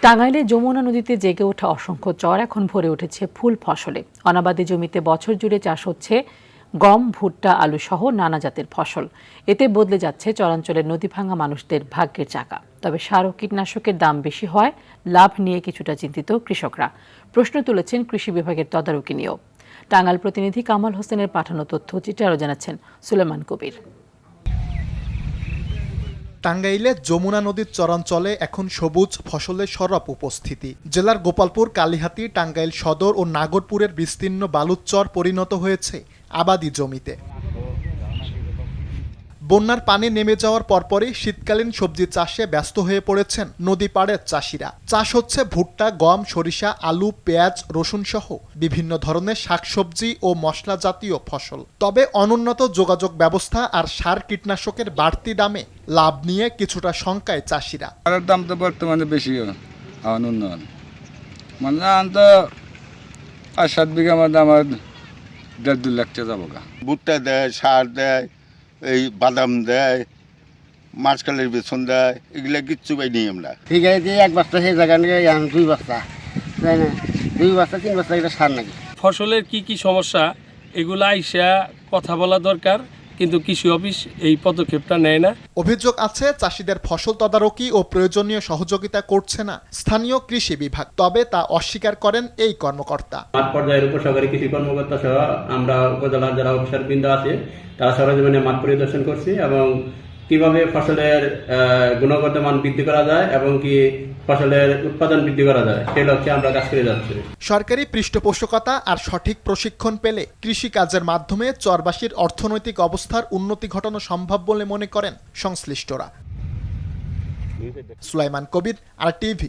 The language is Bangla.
টাঙ্গাইলে যমুনা নদীতে জেগে ওঠা অসংখ্য চর এখন ভরে উঠেছে ফুল ফসলে। অনাবাদি জমিতে বছর জুড়ে চাষ হচ্ছে গম, ভুট্টা, আলু সহ নানা জাতের ফসল। এতে বদলে যাচ্ছে চরাঞ্চলের নদী ভাঙা মানুষদের ভাগ্যের চাকা। তবে সার ও কীটনাশকের দাম বেশি হয় লাভ নিয়ে কিছুটা চিন্তিত কৃষকরা। প্রশ্ন তুলেছেন কৃষি বিভাগের তদারকি নিয়েও। টাঙ্গাইল প্রতিনিধি কামাল হোসেনের পাঠানো তথ্যচিত্রে আরও জানাচ্ছেন সুলেমান কবির। টাঙ্গাইলে যমুনা নদীর চরাঞ্চলে এখন সবুজ ফসলের সরব উপস্থিতি। জেলার গোপালপুর, কালিহাতী, টাঙ্গাইল সদর ও নাগরপুরের বিস্তীর্ণ বালুচর পরিণত হয়েছে আবাদি জমিতে। বন্যার পানি নেমে যাওয়ার পরপরই শীতকালীন সবজি চাষে ব্যস্ত হয়ে পড়েছেন নদী পাড়ের চাষিরা। চাষ হচ্ছে ভুট্টা, গম, সরিষা, আলু, পেঁয়াজ, রসুন সহ বিভিন্ন ধরনের শাকসবজি ও মশলা জাতীয় ফসল। তবে অনুন্নত যোগাযোগ ব্যবস্থা আর সার কীটনাশকের বাড়তি দামে লাভ নিয়ে কিছুটা শঙ্কায় চাষিরা। সারের দাম তো বর্তমানে বেশি উন্নয়ন মানে তো 5-7 বিঘা মধ্যে আমার 1.5-2 লাখ টাকা যাবো। ভুট্টা দেয়, সার দেয়, এই বাদাম দেয়, মাছকালের বেসন দেয়, এগুলা কিচ্ছু পাইনি আমরা। ঠিক আছে যে 1 বস্তা সেই জায়গা নিয়ে 2 বস্তা, তাই না? 2 বস্তা 3 বস্তা এটা সার নাকি? ফসলের কি সমস্যা এগুলা আইসা কথা বলা দরকার, কিন্তু কৃষি অফিস এই পদক্ষেপটা নেয় না। অভিযোগ আছে চাষিদের ফসল তদারকি ও প্রয়োজনীয় সহযোগিতা করছে না স্থানীয় কৃষি বিভাগ। তবে তা অস্বীকার করেন এই কর্মকর্তা। মাঠ পর্যায়ের উপসহকারী কৃষি কর্মকর্তা সহ আমরা উপজেলার যারা অফিসার বৃন্দ আছে তারা সরজমিনে মাঠ পরিদর্শন করছি এবং কিভাবে ফসলের গুণগত মান বৃদ্ধি করা যায় এবং কি ফসলের উৎপাদন বৃদ্ধি করা যায় সেই লক্ষ্যে আমরা কাজ করে যাচ্ছি। সরকারি পৃষ্ঠপোষকতা আর সঠিক প্রশিক্ষণ পেলে কৃষি কাজের মাধ্যমে চরবাসীর অর্থনৈতিক অবস্থার উন্নতি ঘটানো সম্ভব বলে মনে করেন সংশ্লিষ্টরা। সুলাইমান কবির, RTV।